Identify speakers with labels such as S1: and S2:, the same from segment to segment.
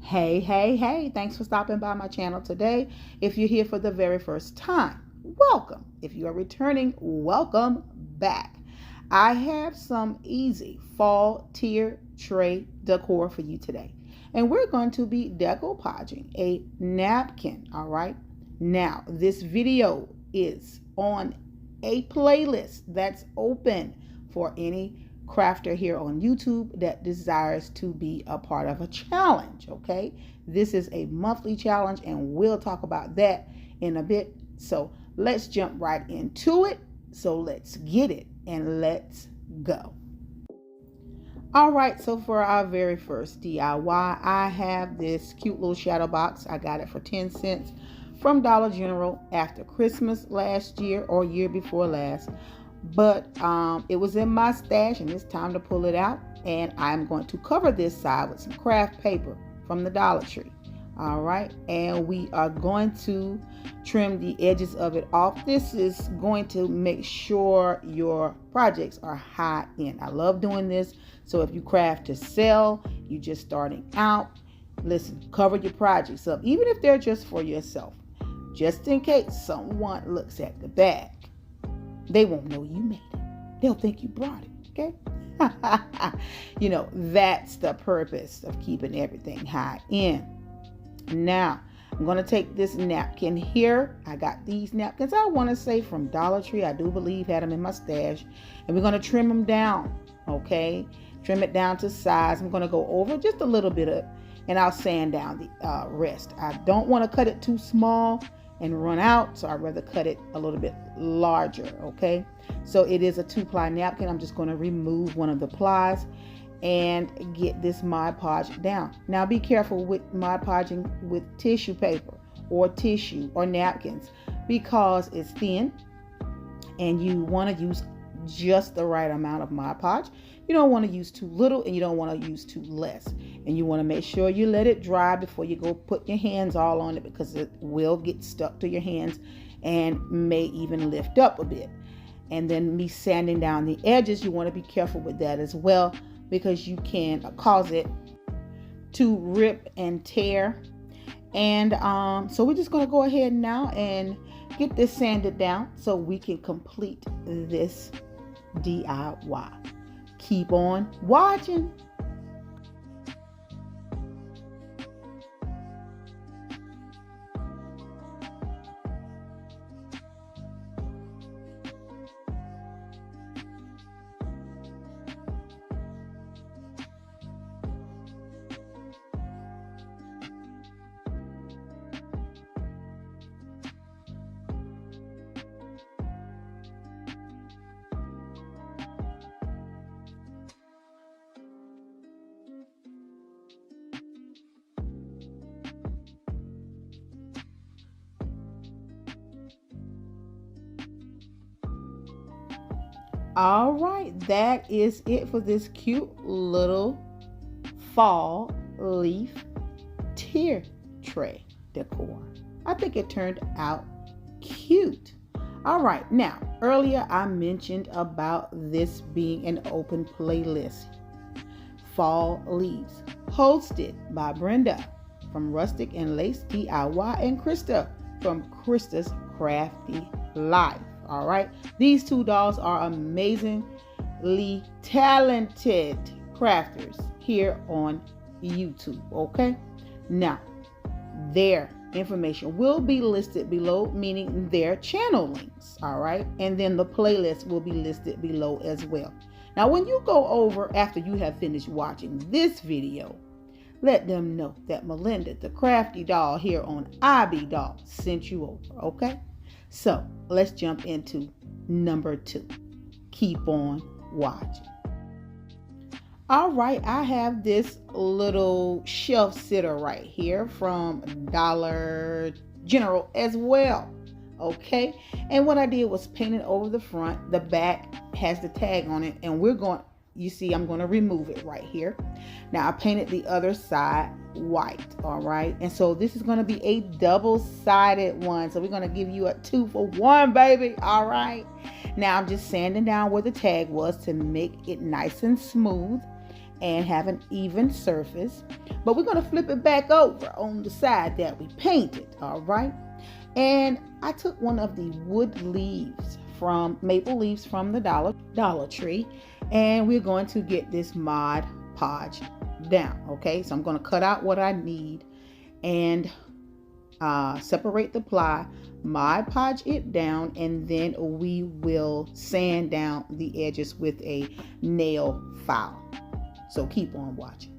S1: Hey, thanks for stopping by my channel today. If you're here for the very first time, welcome. If you are returning, welcome back. I have some easy fall tier tray decor for you today. And we're going to be decoupaging a napkin, all right? Now, this video is on a playlist that's open for any crafter here on YouTube that desires to be a part of a challenge. Okay, this is a monthly challenge and we'll talk about that in a bit. So let's jump right into it. So let's get it and let's go. All right, so for our very first DIY, I have this cute little shadow box. I got it for 10 cents from Dollar General after Christmas last year or year before last. But it was in my stash and it's time to pull it out, and I'm going to cover this side with some craft paper from the Dollar Tree. All right, and we are going to trim the edges of it off. This is going to make sure your projects are high end. I love doing this. So if you craft to sell, you just starting out, listen, cover your projects up, even if they're just for yourself, just in case someone looks at the bag. They won't know you made it. They'll think you brought it, okay? You know, that's the purpose of keeping everything high end. Now, I'm going to take this napkin here. I got these napkins, I want to say from Dollar Tree. I do believe had them in my stash. And we're going to trim them down, okay? Trim it down to size. I'm going to go over just a little bit of, and I'll sand down the rest. I don't want to cut it too small and run out, so I'd rather cut it a little bit larger. Okay, so it is a 2-ply napkin. I'm just going to remove one of the plies and get this Mod Podge down. Now be careful with Mod Podging with tissue paper or tissue or napkins, because it's thin and you want to use just the right amount of Mod Podge. You don't want to use too little and you don't want to use too less. And you want to make sure you let it dry before you go put your hands all on it, because it will get stuck to your hands and may even lift up a bit. And then me sanding down the edges, you want to be careful with that as well, because you can cause it to rip and tear. And so we're just going to go ahead now and get this sanded down so we can complete this DIY. Keep on watching. All right, that is it for this cute little fall leaf tier tray decor. I think it turned out cute. All right, now earlier I mentioned about this being an open playlist. Fall Leaves, hosted by Brenda from Rustic and Lace DIY and Krista from Krista's Crafty Life. All right, these two dolls are amazingly talented crafters here on YouTube. Okay, now their information will be listed below, meaning their channel links. All right, and then the playlist will be listed below as well. Now when you go over after you have finished watching this video, let them know that Melinda, the crafty doll here on IB Doll, sent you over. Okay, so let's jump into number 2. Keep on watching. All right, I have this little shelf sitter right here from Dollar General as well. Okay, and what I did was paint it over the front. The back has the tag on it, and you see I'm going to remove it right here. Now I painted the other side white. All right, and so this is going to be a double-sided one, so we're going to give you a 2 for 1, baby. All right, now I'm just sanding down where the tag was to make it nice and smooth, and have an even surface. But we're going to flip it back over on the side that we painted, all right? And I took one of the maple leaves from the Dollar Tree, and we're going to get this Mod Podge down, okay? So I'm going to cut out what I need and separate the ply, Mod Podge it down, and then we will sand down the edges with a nail file. So keep on watching.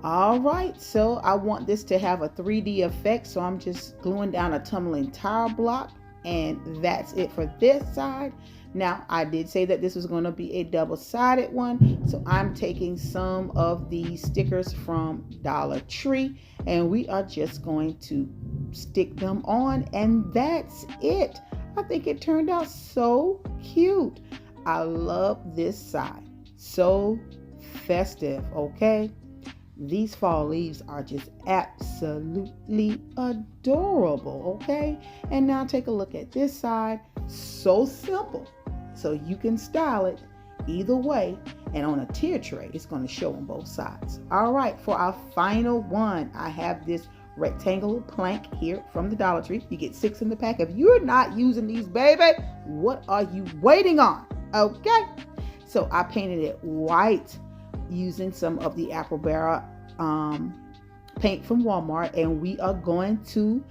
S1: All right, so I want this to have a 3D effect, so I'm just gluing down a tumbling tile block, and that's it for this side. Now, I did say that this was going to be a double-sided one, so I'm taking some of the stickers from Dollar Tree, and we are just going to stick them on, and that's it. I think it turned out so cute. I love this side. So festive, okay? These fall leaves are just absolutely adorable, okay? And now take a look at this side. So simple. So you can style it either way. And on a tier tray, it's going to show on both sides. All right, for our final one, I have this rectangular plank here from the Dollar Tree. You get 6 in the pack. If you're not using these, baby, what are you waiting on? Okay? So I painted it white using some of the apple barrel paint from Walmart, and we are going to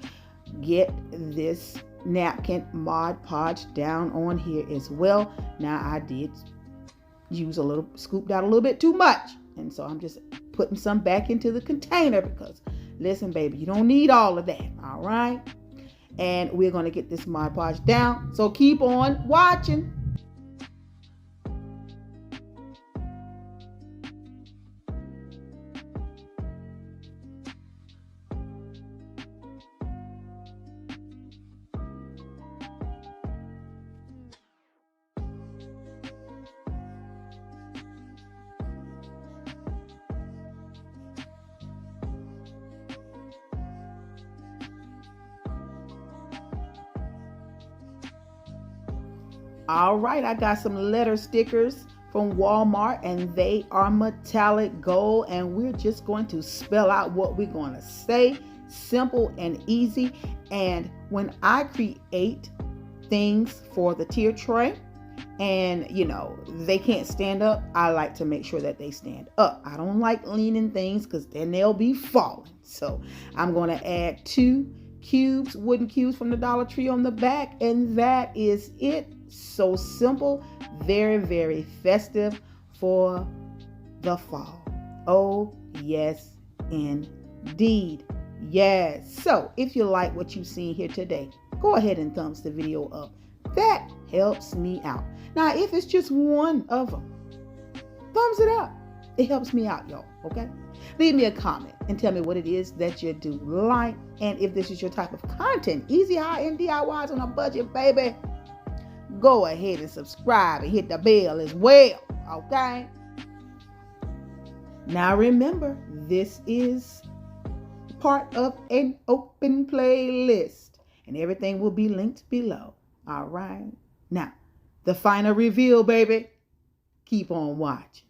S1: get this napkin Mod Podge down on here as well. Now I did scooped out a little bit too much, and so I'm just putting some back into the container because listen, baby, you don't need all of that. All right, and we're going to get this Mod Podge down, so keep on watching. All right, I got some letter stickers from Walmart, and they are metallic gold, and we're just going to spell out what we're going to say. Simple and easy. And when I create things for the tier tray and they can't stand up, I like to make sure that they stand up. I don't like leaning things because then they'll be falling. So I'm going to add 2 wooden cubes from the Dollar Tree on the back, and that is it. So simple, very, very festive for the fall. Oh, yes, indeed. Yes. So if you like what you've seen here today, go ahead and thumbs the video up. That helps me out. Now, if it's just one of them, thumbs it up. It helps me out, y'all. Okay? Leave me a comment and tell me what it is that you do like. And if this is your type of content, easy high-end DIYs on a budget, baby, go ahead and subscribe and hit the bell as well. Okay? Now remember, this is part of an open playlist, and everything will be linked below. All right? Now, the final reveal, baby. Keep on watching.